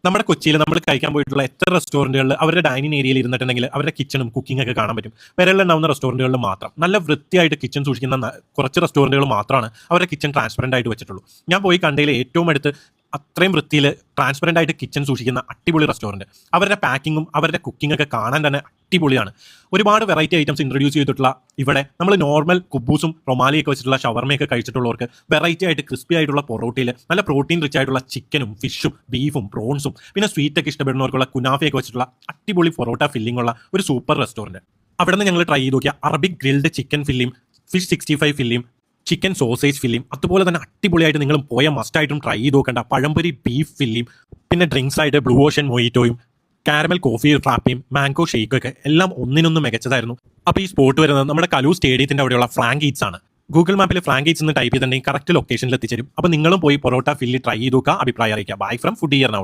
നമ്മുടെ കൊച്ചിയിൽ നമ്മൾ കഴിക്കാൻ പോയിട്ടുള്ള എത്ര റെസ്റ്റോറൻറ്റുകളിൽ അവരുടെ ഡൈനിങ് ഏരിയയിൽ ഇരുന്നിട്ടുണ്ടെങ്കിൽ അവരുടെ കിച്ചണും കുക്കിംഗ് ഒക്കെ കാണാൻ പറ്റും. വിരലിലുണ്ടാവുന്ന റെസ്റ്റോറൻറ്റുകളിൽ മാത്രം നല്ല വൃത്തിയായിട്ട് കിച്ചൺ സൂക്ഷിക്കുന്ന കുറച്ച് റെസ്റ്റോറൻറ്റുകൾ മാത്രമാണ് അവരുടെ കിച്ചൺ ട്രാൻസ്പെറൻ്റ് ആയിട്ട് വെച്ചിട്ടുള്ളൂ. ഞാൻ പോയി കണ്ടതിൽ ഏറ്റവും അടുത്ത് അത്രയും വൃത്തിയിൽ ട്രാൻസ്പെറൻ്റ് ആയിട്ട് കിച്ചൺ സൂക്ഷിക്കുന്ന അടിപൊളി റെസ്റ്റോറൻറ്റ്. അവരുടെ പാക്കിങ്ങും അവരുടെ കുക്കിംഗ് ഒക്കെ കാണാൻ തന്നെ അടിപൊളിയാണ്. ഒരുപാട് വെറൈറ്റി ഐറ്റംസ് ഇൻട്രൊഡ്യൂസ് ചെയ്തിട്ടുള്ള ഇവിടെ നമ്മൾ നോർമൽ കുബൂസും റൊമാലിയൊക്കെ വെച്ചിട്ടുള്ള ഷവർമയൊക്കെ കഴിച്ചിട്ടുള്ളവർക്ക് വെറൈറ്റി ആയിട്ട് ക്രിസ്പി ആയിട്ടുള്ള പൊറോട്ടയിൽ നല്ല പ്രോട്ടീൻ റിച്ച് ആയിട്ടുള്ള ചിക്കനും ഫിഷും ബീഫും പ്രോൺസും പിന്നെ സ്വീറ്റൊക്കെ ഇഷ്ടപ്പെടുന്നവർക്കുള്ള കുനാഫയൊക്കെ വെച്ചിട്ടുള്ള അടിപൊളി പൊറോട്ട ഫില്ലിംഗ് ഉള്ള ഒരു സൂപ്പർ റെസ്റ്റോറൻറ്റ്. അവിടെ നിന്ന് ഞങ്ങൾ ട്രൈ ചെയ്ത് നോക്കിയ Arabic grilled chicken filling, fish 65 filling, chicken sausage filling, അതുപോലെ തന്നെ അടിപൊളിയായിട്ട് നിങ്ങൾ പോയ മസ്റ്റായിട്ടും ട്രൈ ചെയ്ത് നോക്കേണ്ട പഴംപൊരി ബീഫ് ഫില്ലിം, പിന്നെ ഡ്രിങ്ക്സ് ആയിട്ട് ബ്ലൂ ഓഷൻ മൊയ്റ്റോയും കാരമൽ കോഫി ഫ്രാപ്പിയും മാംഗോ ഷെയ്ക്കൊക്കെ എല്ലാം ഒന്നിനൊന്നും മികച്ചതായിരുന്നു. അപ്പോൾ ഈ സ്പോട്ട് വരുന്നത് നമ്മുടെ കലൂ സ്റ്റേഡിയത്തിൻ്റെ അവിടെയുള്ള ഫ്രാങ്ക് ഈറ്റ്സ് ആണ്. ഗൂഗിൾ മാപ്പിൽ ഫ്രാങ്ക് ഈറ്റ്സ് എന്ന് ടൈപ്പ് ചെയ്തിട്ടുണ്ടെങ്കിൽ കറക്റ്റ് ലൊക്കേഷനിൽ എത്തിച്ചേരും. അപ്പോൾ നിങ്ങളും പോയി പൊറോട്ട ഫില്ലി ട്രൈ ചെയ്ത് നോക്കുക, അഭിപ്രായം അറിയിക്കുക. Bye from food Ernakulam.